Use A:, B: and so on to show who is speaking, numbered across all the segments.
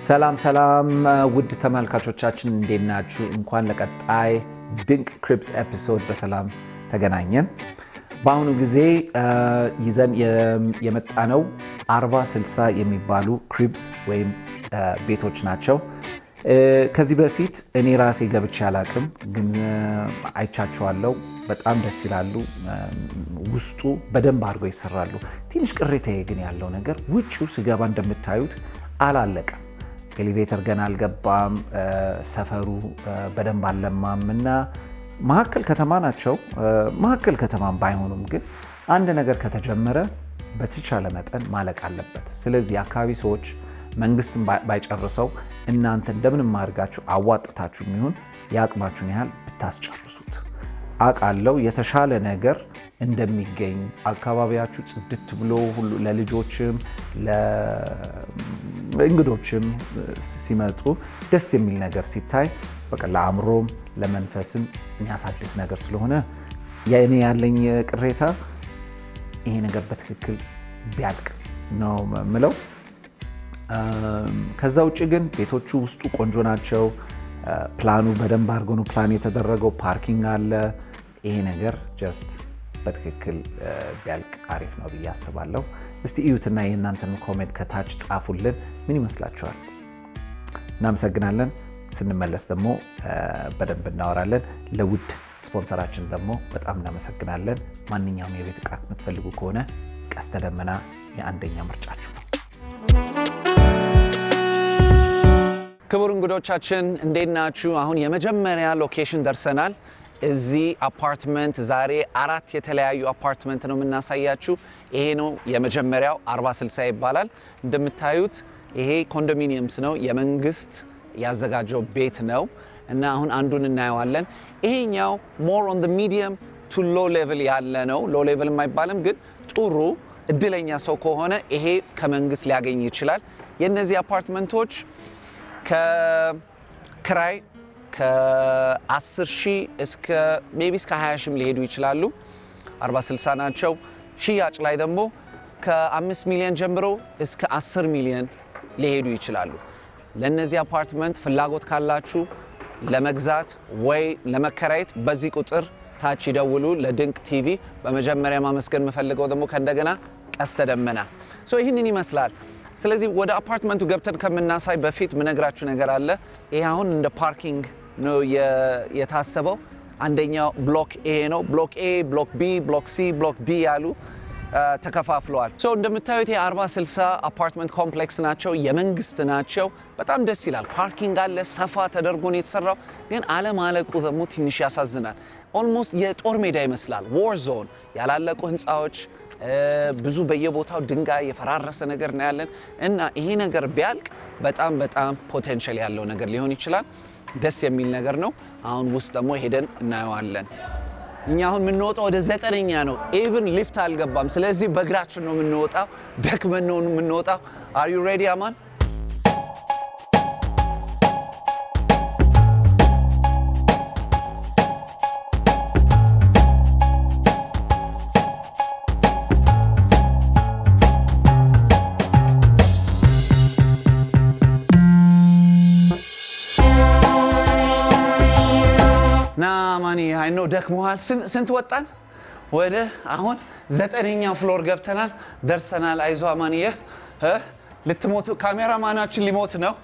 A: ሰላም ሰላም ውድ ተመልካቾቻችን እንዴት ናችሁ? እንኳን ለቀጣይ ድንቅ ክሪብስ ኤፒሶድ በሰላም ተገናኘን። በአሁኑ ጊዜ ይዘን የመጣነው 40-60 የሚባሉ ክሪብስ ወይም ቤቶች ናቸው። ከዚህ በፊት እኔ ራሴ ገብቼ አላቅም፣ ግን አይቻቸዋለሁ። በጣም ደስ ይላሉ። ውስጡ በደንብ አድርገው ይሰራሉ። ትንሽ ቅሬታዬ ግን ያለው ነገር ውጭው ስገባ እንደምታዩት አላለቀም። ኤሌቬተር ገና አልገባም። ሰፈሩ በደንብ አልለማም እና መሀከል ከተማ ናቸው። መሀከል ከተማም ባይሆኑም ግን አንድ ነገር ከተጀመረ በተቻለ መጠን ማለቅ አለበት። ስለዚህ የአካባቢ ሰዎች መንግስትን ባይጨርሰው እናንተ እንደምንም አድርጋችሁ አዋጥታችሁ የሚሆን የአቅማችሁን ያህል ብታስጨርሱት አውቃለሁ የተሻለ ነገር እንደሚገኝ። አካባቢያችሁ ጽድት ብሎ ሁሉ ለልጆችም ለእንግዶችም ሲመጡ ደስ የሚል ነገር ሲታይ በቃ ለአእምሮም ለመንፈስም የሚያሳድስ ነገር ስለሆነ እኔ ያለኝ ቅሬታ ይሄ ነገር በትክክል ቢያልቅ ነው ምለው። ከዛ ውጭ ግን ቤቶቹ ውስጡ ቆንጆ ናቸው። ፕላኑ በደንብ አድርጎ ነው ፕላን የተደረገው። ፓርኪንግ አለ። ይሄ ነገር ጀስት በትክክል ቢያልቅ አሪፍ ነው ብዬ አስባለሁ። እስቲ እዩትና የእናንተን ኮሜንት ከታች ጻፉልን። ምን ይመስላችኋል? እናመሰግናለን። ስንመለስ ደግሞ በደንብ እናወራለን። ለውድ ስፖንሰራችን ደግሞ በጣም እናመሰግናለን። ማንኛውም የቤት ዕቃ የምትፈልጉ ከሆነ ቀስተ ደመና የአንደኛ ምርጫችሁ ነው። ክቡር እንግዶቻችን እንዴት ናችሁ? አሁን የመጀመሪያ ሎኬሽን ደርሰናል። እዚህ አፓርትመንት ዛሬ 4 የተለያዩ አፓርትመንት ነው የምናሳያችሁ። ይሄ ነው የመጀመሪያው 40-60 ይባላል። እንደምታዩት ይሄ ኮንዶሚኒየምስ ነው፣ የመንግስት ያዘጋጀው ቤት ነው እና አሁን አንዱን እናየዋለን። ይሄኛው ሞር ኦን ዘ ሚዲየም ቱ ሎ ሌቭል ያለ ነው። ሎ ሌቭል የማይባልም ግን ጥሩ እድለኛ ሰው ከሆነ ይሄ ከመንግስት ሊያገኝ ይችላል። የእነዚህ አፓርትመንቶች ከክራይ ከ10,000 እስከ 20,000 ሊሄዱ ይችላሉ። 40-60 ናቸው። ሽያጭ ላይ ደግሞ ከ5 ሚሊዮን ጀምሮ እስከ 10 ሚሊዮን ሊሄዱ ይችላሉ። ለእነዚህ አፓርትመንት ፍላጎት ካላችሁ ለመግዛት ወይ ለመከራየት በዚህ ቁጥር ታች ይደውሉ ለድንቅ ቲቪ። በመጀመሪያ ማመስገን የምፈልገው ደግሞ ከእንደገና ቀስተ ደመና። ይህንን ይመስላል። ስለዚህ ወደ አፓርትመንቱ ገብተን ከምናሳይ በፊት ምነግራችሁ ነገር አለ። ይሄ አሁን እንደ ፓርኪንግ ነው የታሰበው። አንደኛው ብሎክ ኤ ነው። ብሎክ ኤ፣ ብሎክ ቢ፣ ብሎክ ሲ፣ ብሎክ ዲ ያሉ ተከፋፍለዋል። እንደምታዩት የ40-60 አፓርትመንት ኮምፕሌክስ ናቸው። የመንግስት ናቸው። በጣም ደስ ይላል። ፓርኪንግ አለ። ሰፋ ተደርጎ ነው የተሰራው። ግን አለማለቁ ደግሞ ትንሽ ያሳዝናል። ኦልሞስት የጦር ሜዳ ይመስላል። ዎር ዞን፣ ያላለቁ ህንፃዎች፣ ብዙ በየቦታው ድንጋይ የፈራረሰ ነገር ነው ያለን እና ይሄ ነገር ቢያልቅ በጣም በጣም ፖቴንሻል ያለው ነገር ሊሆን ይችላል። ደስ የሚል ነገር ነው። አሁን ውስጥ ደግሞ ሄደን እናየዋለን። እኛ አሁን የምንወጣው ወደ 9ኛ ነው። ኢቭን ሊፍት አልገባም። ስለዚህ በእግራችን ነው የምንወጣው። ደክመን ነው የምንወጣው። አር ዩ ሬዲ አማን? ማኒ አይ ኖ ደክሞሃል። ስንት ወጣን? ወደ አሁን 9ኛ ፍሎር ገብተናል፣ ደርሰናል። አይዞ አማንዬ ልትሞቱ፣ ካሜራማናችን ሊሞት ነው።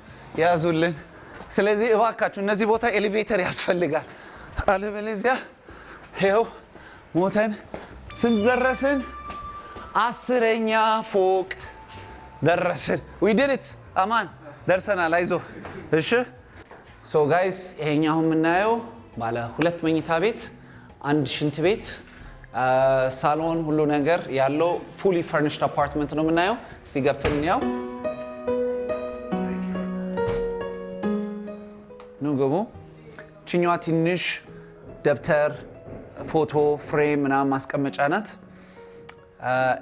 A: ያዙልን። ስለዚህ እባካችሁ እነዚህ ቦታ ኤሌቬተር ያስፈልጋል፣ አለበለዚያ ይኸው ሞተን። ስንት ደረስን? 10ኛ ፎቅ ደረስን። ዊ ዲድ ኢት አማን፣ ደርሰናል። አይዞ እሺ። ሶ ጋይስ ይሄኛው አሁን የምናየው ባለ 2 መኝታ ቤት፣ 1 ሽንት ቤት፣ ሳሎን፣ ሁሉ ነገር ያለው ፉሊ ፈርኒሽድ አፓርትመንት ነው የምናየው። ሲገብተን ያው ነው ገቡ። ችኛዋ ትንሽ ደብተር፣ ፎቶ ፍሬም ምናምን ማስቀመጫ ናት።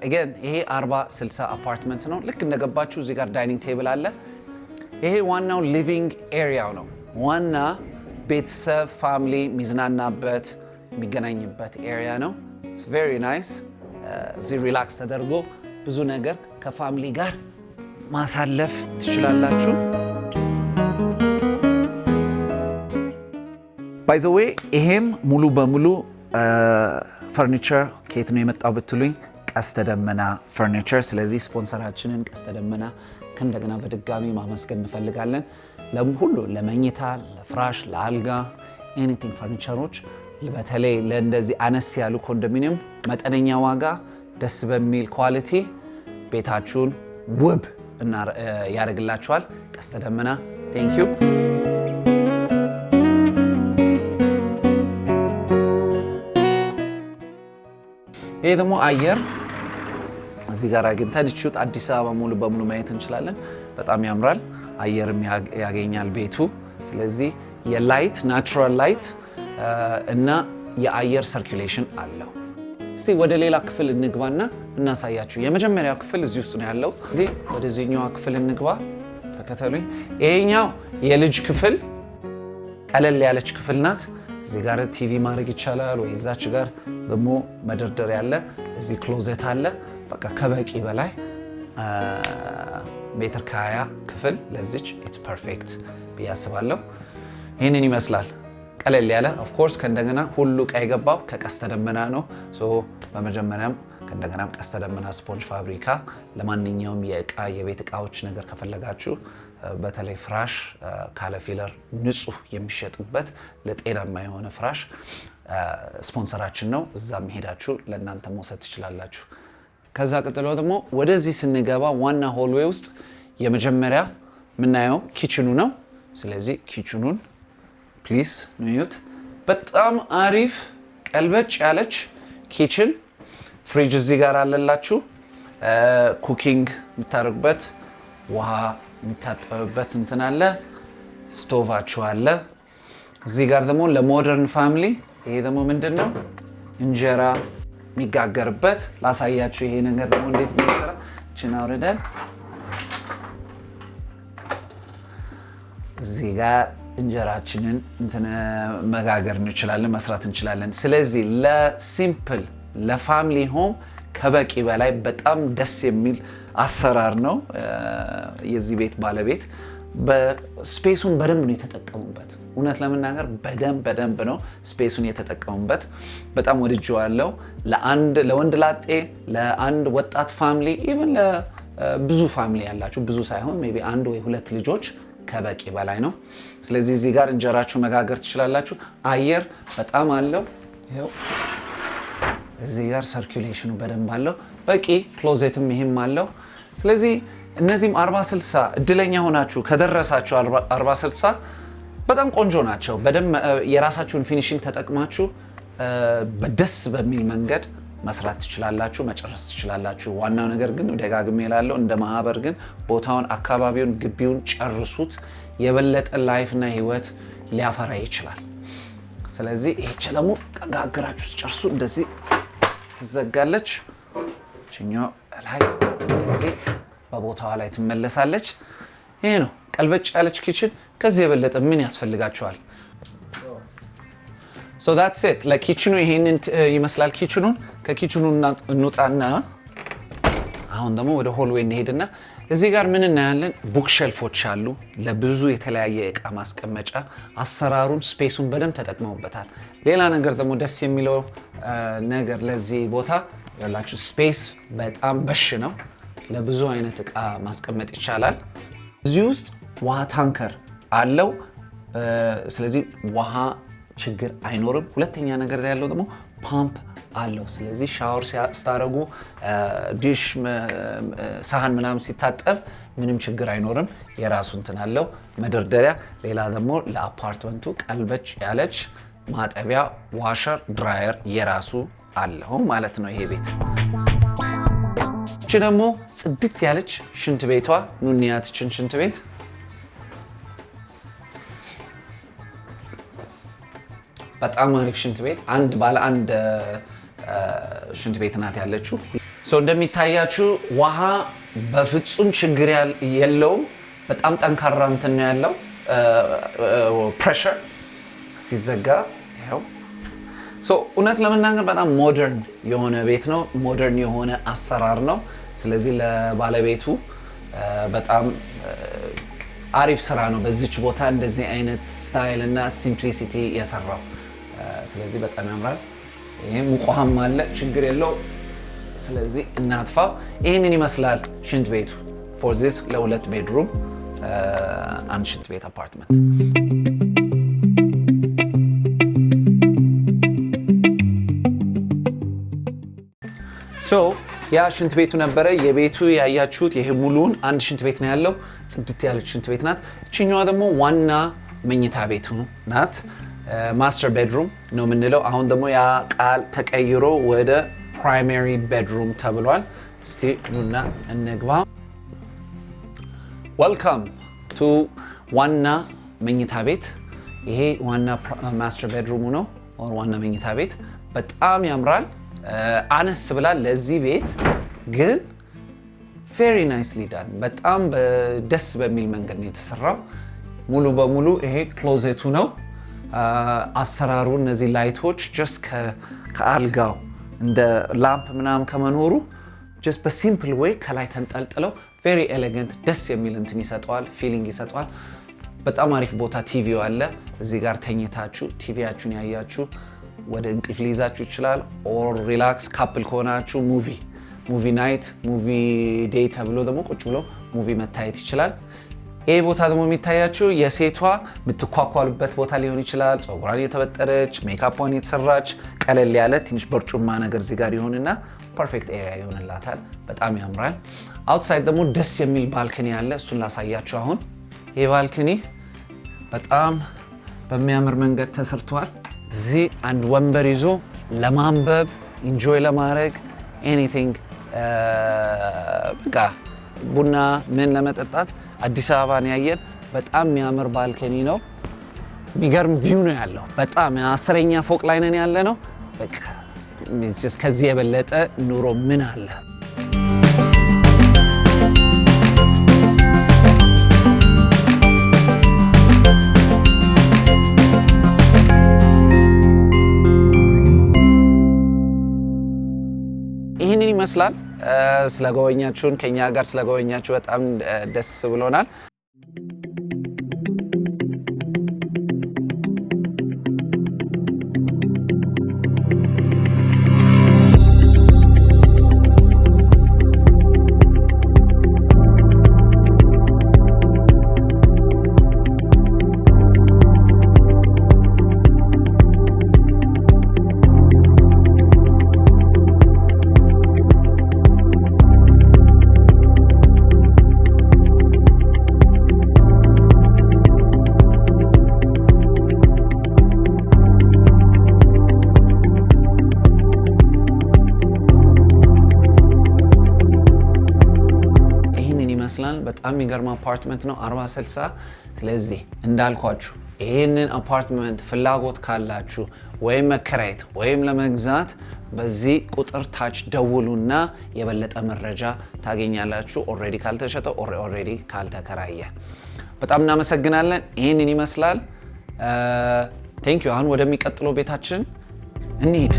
A: again ይሄ 40-60 አፓርትመንት ነው። ልክ እንደገባችሁ እዚህ ጋር ዳይኒንግ ቴብል አለ። ይሄ ዋናው ሊቪንግ ኤሪያው ነው። ዋና ቤተሰብ ፋሚሊ ሚዝናናበት የሚገናኝበት ኤሪያ ነው። ኢትስ ቬሪ ናይስ። እዚህ ሪላክስ ተደርጎ ብዙ ነገር ከፋሚሊ ጋር ማሳለፍ ትችላላችሁ። ባይ ዘ ዌይ ይሄም ሙሉ በሙሉ ፈርኒቸር ከየት ነው የመጣው ብትሉኝ ቀስተ ደመና ፈርኒቸር። ስለዚህ ስፖንሰራችንን ቀስተ ደመና ከእንደገና በድጋሚ ማመስገን እንፈልጋለን። ለሁሉ ለመኝታ፣ ለፍራሽ፣ ለአልጋ ኤኒቲንግ ፈርኒቸሮች በተለይ ለእንደዚህ አነስ ያሉ ኮንዶሚኒየም መጠነኛ ዋጋ ደስ በሚል ኳሊቲ ቤታችሁን ውብ ያደርግላችኋል። ቀስተ ደመና ቴንክ ዩ። ይሄ ደግሞ አየር እዚህ ጋር አግኝተን እችት አዲስ አበባ ሙሉ በሙሉ ማየት እንችላለን። በጣም ያምራል። አየርም ያገኛል ቤቱ። ስለዚህ የላይት ናቹራል ላይት እና የአየር ሰርኩሌሽን አለው። እስቲ ወደ ሌላ ክፍል እንግባና እናሳያችሁ። የመጀመሪያው ክፍል እዚህ ውስጥ ነው ያለው። እዚህ ወደዚህኛው ክፍል እንግባ፣ ተከተሉኝ። ይሄኛው የልጅ ክፍል ቀለል ያለች ክፍል ናት። እዚህ ጋር ቲቪ ማድረግ ይቻላል ወይ እዛች ጋር ደግሞ መደርደሪያ አለ። እዚህ ክሎዜት አለ። በቃ ከበቂ በላይ ሜትር ከ20 ክፍል ለዚች ኢትስ ፐርፌክት ብዬ አስባለሁ። ይህንን ይመስላል ቀለል ያለ ኦፍ ኮርስ። ከእንደገና ሁሉ ዕቃ የገባው ከቀስተ ደመና ነው። በመጀመሪያም ከእንደገናም ቀስተ ደመና ስፖንጅ ፋብሪካ ለማንኛውም የቤት ዕቃዎች ነገር ከፈለጋችሁ በተለይ ፍራሽ ካለ ፊለር ንጹህ የሚሸጥበት ለጤናማ የሆነ ፍራሽ ስፖንሰራችን ነው። እዛም ሄዳችሁ ለእናንተ መውሰድ ትችላላችሁ። ከዛ ቀጥሎ ደግሞ ወደዚህ ስንገባ ዋና ሆልዌይ ውስጥ የመጀመሪያ የምናየው ኪችኑ ነው። ስለዚህ ኪችኑን ፕሊዝ ንዩት። በጣም አሪፍ ቀልበጭ ያለች ኪችን። ፍሪጅ እዚህ ጋር አለላችሁ። ኩኪንግ የምታደርጉበት ውሃ የሚታጠብበት እንትን አለ። ስቶቫችሁ አለ። እዚህ ጋር ደግሞ ለሞደርን ፋሚሊ ይሄ ደግሞ ምንድን ነው እንጀራ የሚጋገርበት ላሳያችሁ። ይሄ ነገር ደግሞ እንዴት እንደሚሰራ እቺን አውርደን እዚህ ጋር እንጀራችንን እንትን መጋገር እንችላለን፣ መስራት እንችላለን። ስለዚህ ለሲምፕል ለፋሚሊ ሆም ከበቂ በላይ በጣም ደስ የሚል አሰራር ነው። የዚህ ቤት ባለቤት በስፔሱን በደንብ ነው የተጠቀሙበት። እውነት ለመናገር በደንብ ነው ስፔሱን የተጠቀሙበት። በጣም ወድጄዋለሁ። ለወንድ ላጤ፣ ለአንድ ወጣት ፋሚሊ፣ ኢቭን ለብዙ ፋሚሊ ያላችሁ ብዙ ሳይሆን ሜይ ቢ 1 ወይ 2 ልጆች ከበቂ በላይ ነው። ስለዚህ እዚህ ጋር እንጀራችሁ መጋገር ትችላላችሁ። አየር በጣም አለው። ይኸው እዚህ ጋር ሰርኩሌሽኑ በደንብ አለው። በቂ ክሎዜትም ይሄም አለው። ስለዚህ እነዚህም 40/60 እድለኛ ሆናችሁ ከደረሳችሁ 40/60 በጣም ቆንጆ ናቸው። በደንብ የራሳችሁን ፊኒሺንግ ተጠቅማችሁ በደስ በሚል መንገድ መስራት ትችላላችሁ፣ መጨረስ ትችላላችሁ። ዋናው ነገር ግን ደጋግሜ እላለሁ እንደ ማህበር ግን ቦታውን፣ አካባቢውን፣ ግቢውን ጨርሱት። የበለጠ ላይፍና ህይወት ሊያፈራ ይችላል። ስለዚህ ይህች ደግሞ ጋግራችሁ ስጨርሱ እንደዚህ ትዘጋለች። እችኛው ላይ እንደዚህ በቦታዋ ላይ ትመለሳለች። ይሄ ነው ቀልበጭ ያለች ኪችን። ከዚህ የበለጠ ምን ያስፈልጋችኋል? ሶ that's it ለኪችኑ ይሄንን ይመስላል። ኪችኑን ከኪችኑ እንውጣና አሁን ደግሞ ወደ ሆልዌይ እንሄድና እዚህ ጋር ምን እናያለን? ቡክ ሼልፎች አሉ ለብዙ የተለያየ ዕቃ ማስቀመጫ። አሰራሩን ስፔሱን በደንብ ተጠቅመውበታል። ሌላ ነገር ደግሞ ደስ የሚለው ነገር ለዚህ ቦታ ያላችሁ ስፔስ በጣም በሽ ነው። ለብዙ አይነት ዕቃ ማስቀመጥ ይቻላል። እዚህ ውስጥ ውሃ ታንከር አለው። ስለዚህ ውሃ ችግር አይኖርም። ሁለተኛ ነገር ያለው ደግሞ ፓምፕ አለው። ስለዚህ ሻወር ስታረጉ ዲሽ ሳህን ምናምን ሲታጠብ ምንም ችግር አይኖርም። የራሱ እንትን አለው መደርደሪያ። ሌላ ደግሞ ለአፓርትመንቱ ቀልበጭ ያለች ማጠቢያ ዋሸር ድራየር የራሱ አለው ማለት ነው ይሄ ቤት። እቺ ደግሞ ጽድት ያለች ሽንት ቤቷ ኑንያትችን ሽንት ቤት በጣም አሪፍ ሽንት ቤት። ባለ አንድ ሽንት ቤት ናት ያለችው። እንደሚታያችሁ ውሃ በፍጹም ችግር የለውም። በጣም ጠንካራ እንትን ነው ያለው ፕሬሸር ሲዘጋ ይኸው። እውነት ለመናገር በጣም ሞደርን የሆነ ቤት ነው። ሞደርን የሆነ አሰራር ነው። ስለዚህ ለባለቤቱ በጣም አሪፍ ስራ ነው በዚች ቦታ እንደዚህ አይነት ስታይል እና ሲምፕሊሲቲ የሰራው። ስለዚህ በጣም ያምራል። ይሄ ሙቋም አለ ችግር የለው። ስለዚህ እናጥፋው። ይሄንን ይመስላል ሽንት ቤቱ for this ለሁለት ቤድሩም አንድ ሽንት ቤት አፓርትመንት። ያ ሽንት ቤቱ ነበረ። የቤቱ ያያችሁት ይሄ ሙሉን አንድ ሽንት ቤት ነው ያለው። ጽድት ያለች ሽንት ቤት ናት። እቺኛዋ ደግሞ ዋና መኝታ ቤቱ ናት። ማስተር ቤድሩም ነው የምንለው። አሁን ደግሞ ያ ቃል ተቀይሮ ወደ ፕራይመሪ ቤድሩም ተብሏል። እስቲ ኑና እንግባ። ዌልካም ቱ ዋና መኝታ ቤት። ይሄ ዋና ማስተር ቤድሩሙ ነው፣ ዋና መኝታ ቤት። በጣም ያምራል። አነስ ብላል ለዚህ ቤት ግን ቬሪ ናይስሊ ዳን። በጣም ደስ በሚል መንገድ ነው የተሰራው። ሙሉ በሙሉ ይሄ ክሎዜቱ ነው። አሰራሩ እነዚህ ላይቶች ጀስት ከአልጋው እንደ ላምፕ ምናምን ከመኖሩ ጀስት በሲምፕል ዌይ ከላይ ተንጠልጥለው ቬሪ ኤሌጋንት ደስ የሚል እንትን ይሰጠዋል፣ ፊሊንግ ይሰጠዋል። በጣም አሪፍ ቦታ ቲቪው አለ። እዚህ ጋር ተኝታችሁ ቲቪያችሁን ያያችሁ ወደ እንቅልፍ ሊይዛችሁ ይችላል። ኦር ሪላክስ ካፕል ከሆናችሁ ሙቪ ናይት ሙቪ ዴይ ተብሎ ደግሞ ቁጭ ብሎ ሙቪ መታየት ይችላል። ይሄ ቦታ ደግሞ የሚታያችሁ የሴቷ የምትኳኳሉበት ቦታ ሊሆን ይችላል። ፀጉሯን የተበጠረች ሜካፕዋን የተሰራች ቀለል ያለ ትንሽ በርጩማ ነገር እዚህ ጋር ይሆንና ፐርፌክት ኤሪያ ይሆንላታል። በጣም ያምራል። አውትሳይድ ደግሞ ደስ የሚል ባልከኒ አለ። እሱን ላሳያችሁ አሁን። ይሄ ባልከኒ በጣም በሚያምር መንገድ ተሰርቷል። እዚህ አንድ ወንበር ይዞ ለማንበብ ኢንጆይ ለማድረግ ኤኒቲንግ በቃ ቡና ምን ለመጠጣት አዲስ አበባን ያየን በጣም የሚያምር ባልከኒ ነው። የሚገርም ቪው ነው ያለው። በጣም 10ኛ ፎቅ ላይ ነን ያለ ነው። በቃ ከዚህ የበለጠ ኑሮ ምን አለ? ይህንን ይመስላል። ስለጎበኛችሁን ከኛ ጋር ስለጎበኛችሁ በጣም ደስ ብሎናል። በጣም የሚገርም አፓርትመንት ነው 40/60። ስለዚህ እንዳልኳችሁ ይህንን አፓርትመንት ፍላጎት ካላችሁ ወይም መከራየት ወይም ለመግዛት በዚህ ቁጥር ታች ደውሉና የበለጠ መረጃ ታገኛላችሁ። ኦልሬዲ ካልተሸጠ ኦልሬዲ ካልተከራየ። በጣም እናመሰግናለን። ይህንን ይመስላል። ቴንክ ዩ። አሁን ወደሚቀጥለው ቤታችን እንሂድ።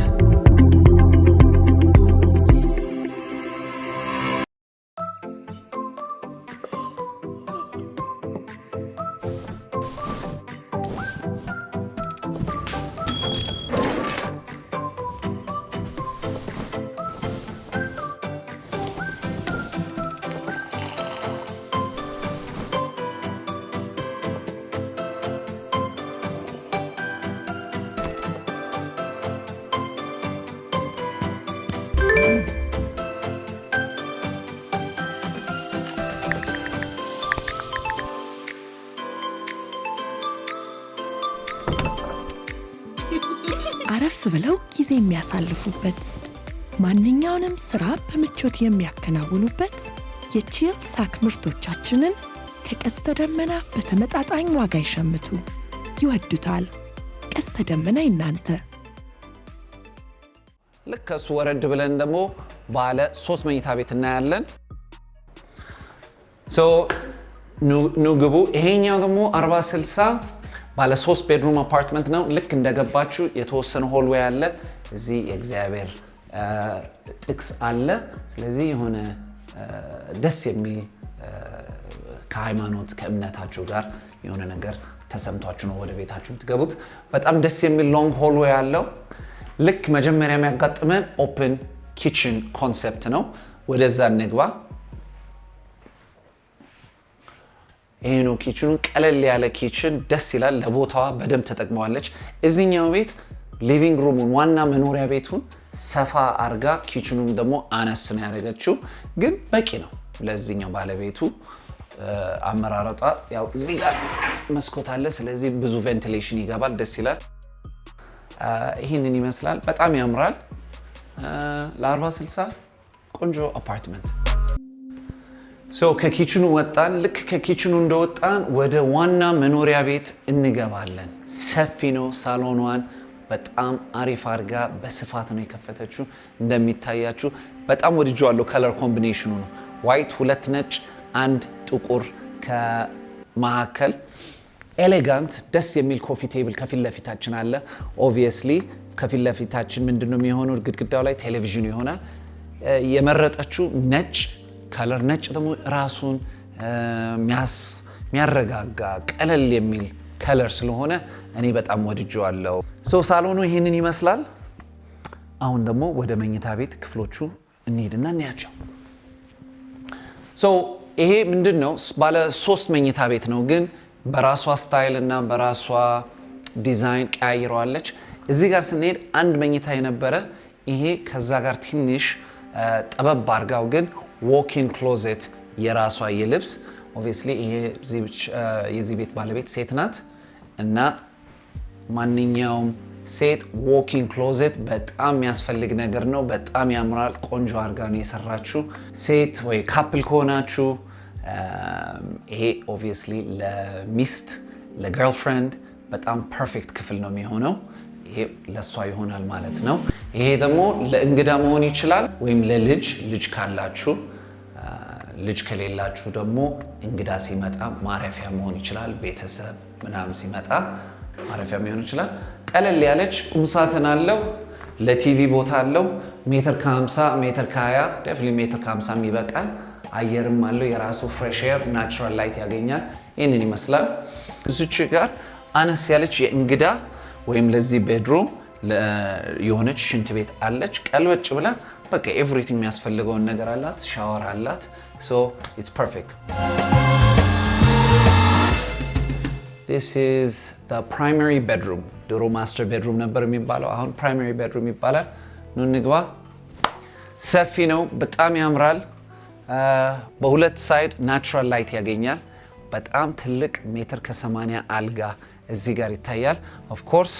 B: አረፍ ብለው ጊዜ የሚያሳልፉበት ማንኛውንም ስራ በምቾት የሚያከናውኑበት የቺል ሳክ ምርቶቻችንን ከቀስተ ደመና በተመጣጣኝ ዋጋ ይሸምቱ። ይወዱታል። ቀስተ ደመና ይናንተ።
A: ልክ ከሱ ወረድ ብለን ደግሞ ባለ 3 መኝታ ቤት እናያለን። ኑ ግቡ። ይሄኛው ደግሞ 40/60 ባለ 3 ቤድሩም አፓርትመንት ነው። ልክ እንደገባችሁ የተወሰነ ሆልዌይ አለ። እዚህ የእግዚአብሔር ጥቅስ አለ። ስለዚህ የሆነ ደስ የሚል ከሃይማኖት ከእምነታችሁ ጋር የሆነ ነገር ተሰምቷችሁ ነው ወደ ቤታችሁ የምትገቡት። በጣም ደስ የሚል ሎንግ ሆልዌይ ያለው ልክ መጀመሪያ የሚያጋጥመን ኦፕን ኪችን ኮንሰፕት ነው። ወደዛ እንግባ። ይሄ ነው ኪችኑ። ቀለል ያለ ኪችን ደስ ይላል። ለቦታዋ በደንብ ተጠቅመዋለች። እዚህኛው ቤት ሊቪንግ ሩሙን ዋና መኖሪያ ቤቱን ሰፋ አርጋ ኪችኑን ደግሞ አነስ ነው ያደረገችው፣ ግን በቂ ነው ለዚህኛው ባለቤቱ አመራረጧ። ያው እዚህ ጋር መስኮት አለ፣ ስለዚህ ብዙ ቬንቲሌሽን ይገባል። ደስ ይላል። ይህንን ይመስላል። በጣም ያምራል። ለ40-60 ቆንጆ አፓርትመንት። ከኪችኑ ወጣን። ልክ ከኪችኑ እንደወጣን ወደ ዋና መኖሪያ ቤት እንገባለን። ሰፊ ነው። ሳሎኗን በጣም አሪፍ አድርጋ በስፋት ነው የከፈተችው። እንደሚታያችሁ በጣም ወድጄዋለሁ። ከለር ኮምቢኔሽኑ ነው ዋይት፣ 2 ነጭ፣ 1 ጥቁር ከመካከል ኤሌጋንት ደስ የሚል ኮፊ ቴብል ከፊት ለፊታችን አለ። ኦብቪየስሊ ከፊት ለፊታችን ምንድነው የሚሆነው? ግድግዳው ላይ ቴሌቪዥኑ ይሆናል። የመረጠችው ነጭ ከለር፣ ነጭ ደግሞ ራሱን የሚያረጋጋ ቀለል የሚል ከለር ስለሆነ እኔ በጣም ወድጄዋለሁ። ሳሎኑ ይሄንን ይመስላል። አሁን ደግሞ ወደ መኝታ ቤት ክፍሎቹ እንሂድና እንያቸው። ይሄ ምንድን ነው? ባለ 3 መኝታ ቤት ነው፣ ግን በራሷ ስታይል እና በራሷ ዲዛይን ቀያይረዋለች። እዚህ ጋር ስንሄድ 1 መኝታ የነበረ ይሄ ከዛ ጋር ትንሽ ጠበብ አድርጋው፣ ግን ዎኪን ክሎዜት የራሷ የልብስ ኦብቪየስሊ ይሄ የዚህ ቤት ባለቤት ሴት ናት እና ማንኛውም ሴት ዎኪንግ ክሎዜት በጣም የሚያስፈልግ ነገር ነው። በጣም ያምራል። ቆንጆ አድርጋ ነው የሰራችው። ሴት ወይ ካፕል ከሆናችሁ ይሄ ኦብቪየስሊ ለሚስት ለገርልፍሬንድ በጣም ፐርፌክት ክፍል ነው የሚሆነው። ይሄ ለሷ ይሆናል ማለት ነው። ይሄ ደግሞ ለእንግዳ መሆን ይችላል፣ ወይም ልጅ ካላችሁ። ልጅ ከሌላችሁ ደግሞ እንግዳ ሲመጣ ማረፊያ መሆን ይችላል። ቤተሰብ ምናምን ሲመጣ ማረፊያ መሆን ይችላል። ቀለል ያለች ቁምሳጥን አለው። ለቲቪ ቦታ አለው። ሜትር ከ50 ሜትር ከ20 ደፍሊ ሜትር ከ50 ይበቃል። አየርም አለው። የራሱ ፍሬሽ ኤር ናቹራል ላይት ያገኛል። ይህንን ይመስላል። እዚች ጋር አነስ ያለች የእንግዳ ወይም ለዚህ ቤድሩም የሆነች ሽንት ቤት አለች። ቀልበጭ ብላ በቃ ኤቭሪቲንግ የሚያስፈልገውን ነገር አላት። ሻወር አላት። So it's perfect. This is the primary bedroom. ድሮ ማስተር ቤድሩም ነበር የሚባለው፣ አሁን ፕራይመሪ ቤድሩም ይባላል። ኑ እንግባ። ሰፊ ነው፣ በጣም ያምራል። በሁለት ሳይድ ናቹራል ላይት ያገኛል። በጣም ትልቅ ሜትር ከ80 አልጋ እዚህ ጋር ይታያል። ኦፍ ኮርስ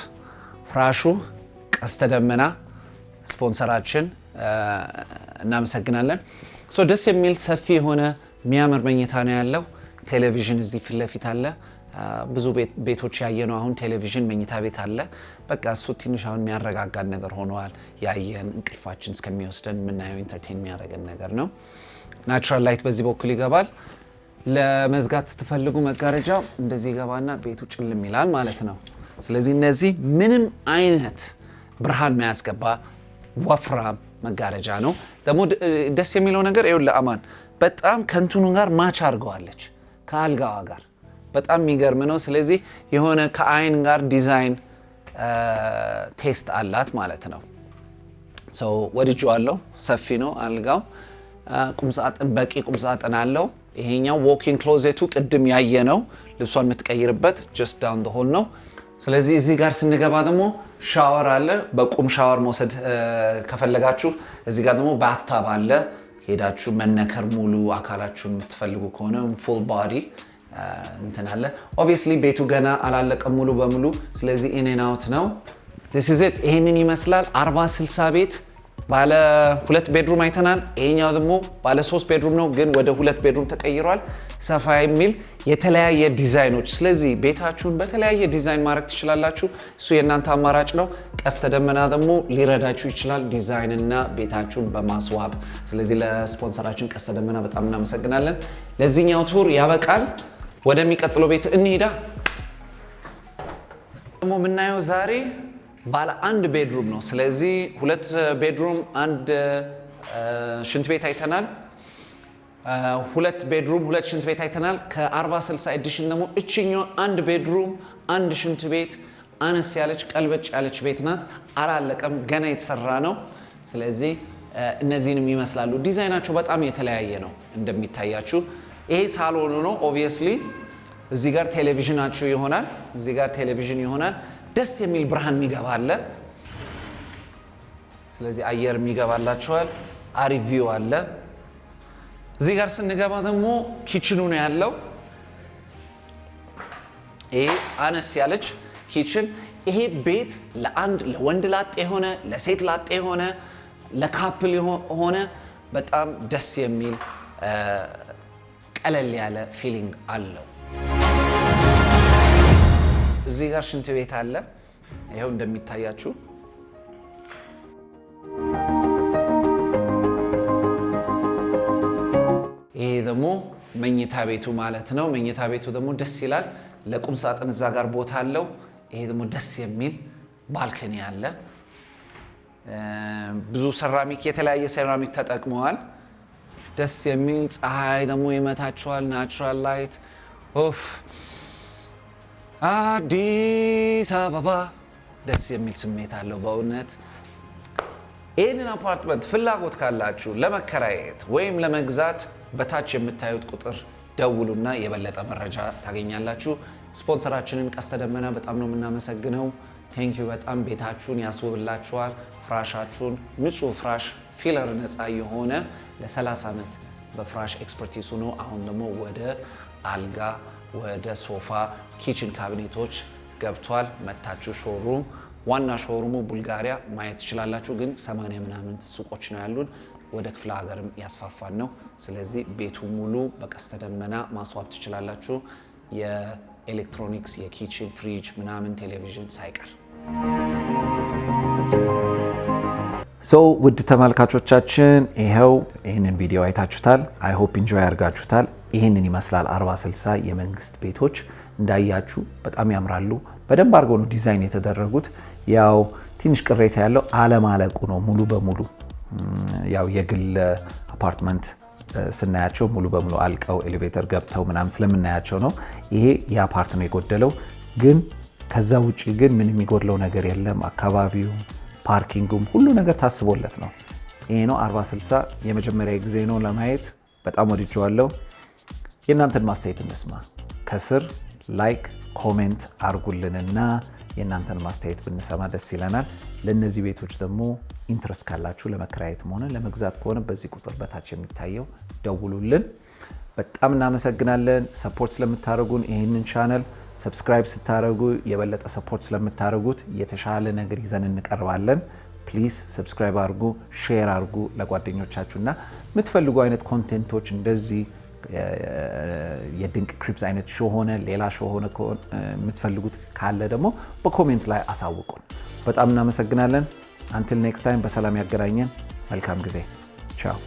A: ፍራሹ ቀስተ ደመና ስፖንሰራችን፣ እናመሰግናለን። ደስ የሚል ሰፊ የሆነ የሚያምር መኝታ ነው ያለው። ቴሌቪዥን እዚህ ፊት ለፊት አለ። ብዙ ቤቶች ያየነው አሁን ቴሌቪዥን መኝታ ቤት አለ። በቃ እሱ ትንሽ አሁን የሚያረጋጋን ነገር ሆነዋል። ያየን እንቅልፋችን እስከሚወስደን የምናየው ኢንተርቴን የሚያደርገን ነገር ነው። ናቹራል ላይት በዚህ በኩል ይገባል። ለመዝጋት ስትፈልጉ መጋረጃው እንደዚህ ይገባና ቤቱ ጭልም ይላል ማለት ነው። ስለዚህ እነዚህ ምንም አይነት ብርሃን ማያስገባ ወፍራም መጋረጃ ነው። ደግሞ ደስ የሚለው ነገር ይኸውልህ አማን በጣም ከእንትኑ ጋር ማች አድርገዋለች ከአልጋዋ ጋር በጣም የሚገርም ነው። ስለዚህ የሆነ ከአይን ጋር ዲዛይን ቴስት አላት ማለት ነው። ወድጄዋለሁ። ሰፊ ነው አልጋው። ቁምሳጥን በቂ ቁምሳጥን አለው። ይሄኛው ዎኪንግ ክሎዜቱ ቅድም ያየ ነው ልብሷን የምትቀይርበት ጀስት ዳውን ዘ ሆል ነው። ስለዚህ እዚህ ጋር ስንገባ ደግሞ ሻወር አለ። በቁም ሻወር መውሰድ ከፈለጋችሁ እዚህ ጋር ደግሞ ባትታብ አለ። ሄዳችሁ መነከር ሙሉ አካላችሁን የምትፈልጉ ከሆነ ፉል ባዲ እንትን አለ። ኦብቪየስሊ ቤቱ ገና አላለቀም ሙሉ በሙሉ። ስለዚህ ኢን ኤንድ አውት ነው። this is it። ይሄንን ይመስላል 40-60 ቤት። ባለ 2 ቤድሩም አይተናል። ይሄኛው ደግሞ ባለ 3 ቤድሩም ነው፣ ግን ወደ 2 ቤድሩም ተቀይሯል። ሰፋ የሚል የተለያየ ዲዛይኖች። ስለዚህ ቤታችሁን በተለያየ ዲዛይን ማድረግ ትችላላችሁ። እሱ የእናንተ አማራጭ ነው። ቀስተ ደመና ደግሞ ሊረዳችሁ ይችላል ዲዛይንና ቤታችሁን በማስዋብ። ስለዚህ ለስፖንሰራችን ቀስተ ደመና በጣም እናመሰግናለን። ለዚህኛው ቱር ያበቃል። ወደሚቀጥለው ቤት እንሂዳ። ደግሞ የምናየው ዛሬ ባለ 1 ቤድሩም ነው። ስለዚህ 2 ቤድሩም 1 ሽንት ቤት አይተናል። ሁለት ቤድሩም ሁለት ሽንት ቤት አይተናል። ከ40/60 ኤዲሽን ደግሞ እችኛው አንድ ቤድሩም አንድ ሽንት ቤት አነስ ያለች ቀልበጭ ያለች ቤት ናት። አላለቀም፣ ገና የተሰራ ነው። ስለዚህ እነዚህንም ይመስላሉ። ዲዛይናቸው በጣም የተለያየ ነው። እንደሚታያችሁ ይሄ ሳሎኑ ነው። ኦብቪየስሊ እዚህ ጋር ቴሌቪዥናችሁ ይሆናል። እዚህ ጋር ቴሌቪዥን ይሆናል። ደስ የሚል ብርሃን የሚገባ አለ። ስለዚህ አየር የሚገባላችኋል። አሪፍ ቪው አለ። እዚህ ጋር ስንገባ ደግሞ ኪችኑ ነው ያለው። ይሄ አነስ ያለች ኪችን። ይሄ ቤት ለአንድ ለወንድ ላጤ የሆነ ለሴት ላጤ የሆነ ለካፕል የሆነ በጣም ደስ የሚል ቀለል ያለ ፊሊንግ አለው። እዚህ ጋር ሽንት ቤት አለ። ይኸው እንደሚታያችሁ ይሄ ደግሞ መኝታ ቤቱ ማለት ነው። መኝታ ቤቱ ደግሞ ደስ ይላል። ለቁም ሳጥን እዛ ጋር ቦታ አለው። ይሄ ደግሞ ደስ የሚል ባልከኒ አለ። ብዙ ሴራሚክ የተለያየ ሴራሚክ ተጠቅመዋል። ደስ የሚል ፀሐይ ደግሞ ይመታችኋል። ናቹራል ላይት ኦፍ አዲስ አበባ ደስ የሚል ስሜት አለው በእውነት። ይህንን አፓርትመንት ፍላጎት ካላችሁ ለመከራየት ወይም ለመግዛት በታች የምታዩት ቁጥር ደውሉና የበለጠ መረጃ ታገኛላችሁ። ስፖንሰራችንን ቀስተ ደመና በጣም ነው የምናመሰግነው። ቴንኪዩ በጣም ቤታችሁን ያስውብላችኋል። ፍራሻችሁን ንጹህ ፍራሽ ፊለር ነፃ የሆነ ለ30 ዓመት በፍራሽ ኤክስፐርቲስ ሆኖ አሁን ደግሞ ወደ አልጋ ወደ ሶፋ ኪችን ካቢኔቶች ገብቷል። መታችሁ ሾሩም ዋና ሾሩሙ ቡልጋሪያ ማየት ትችላላችሁ። ግን 80 ምናምን ሱቆች ነው ያሉን። ወደ ክፍለ ሀገርም ያስፋፋን ነው። ስለዚህ ቤቱ ሙሉ በቀስተ ደመና ማስዋብ ትችላላችሁ። የኤሌክትሮኒክስ የኪችን ፍሪጅ ምናምን ቴሌቪዥን ሳይቀር። ውድ ተመልካቾቻችን ይኸው ይህንን ቪዲዮ አይታችሁታል። አይ ሆፕ ኢንጆይ ያርጋችሁታል። ይህንን ይመስላል 40/60 የመንግስት ቤቶች። እንዳያችሁ በጣም ያምራሉ። በደንብ አድርገው ነው ዲዛይን የተደረጉት። ያው ትንሽ ቅሬታ ያለው አለማለቁ ነው። ሙሉ በሙሉ ያው የግል አፓርትመንት ስናያቸው ሙሉ በሙሉ አልቀው ኤሌቬተር ገብተው ምናምን ስለምናያቸው ነው። ይሄ የአፓርት ነው የጎደለው። ግን ከዛ ውጪ ግን ምን የሚጎድለው ነገር የለም። አካባቢው፣ ፓርኪንጉም ሁሉ ነገር ታስቦለት ነው። ይሄ ነው 40/60 የመጀመሪያ ጊዜ ነው ለማየት። በጣም ወድጄዋለሁ። የእናንተን ማስተያየት እንስማ። ከስር ላይክ ኮሜንት አርጉልንና የእናንተን ማስተያየት ብንሰማ ደስ ይለናል። ለእነዚህ ቤቶች ደግሞ ኢንትረስት ካላችሁ ለመከራየትም ሆነ ለመግዛት ከሆነ በዚህ ቁጥር በታች የሚታየው ደውሉልን። በጣም እናመሰግናለን ሰፖርት ስለምታደርጉን። ይህንን ቻናል ሰብስክራይብ ስታደርጉ የበለጠ ሰፖርት ስለምታደርጉት የተሻለ ነገር ይዘን እንቀርባለን። ፕሊዝ ሰብስክራይብ አድርጉ፣ ሼር አድርጉ ለጓደኞቻችሁና የምትፈልጉ አይነት ኮንቴንቶች እንደዚህ የድንቅ ክሪፕስ አይነት ሾው ሆነ ሌላ ሾው ሆነ የምትፈልጉት ካለ ደግሞ በኮሜንት ላይ አሳውቁን። በጣም እናመሰግናለን። አንቲል ኔክስት ታይም በሰላም ያገናኘን። መልካም ጊዜ። ቻው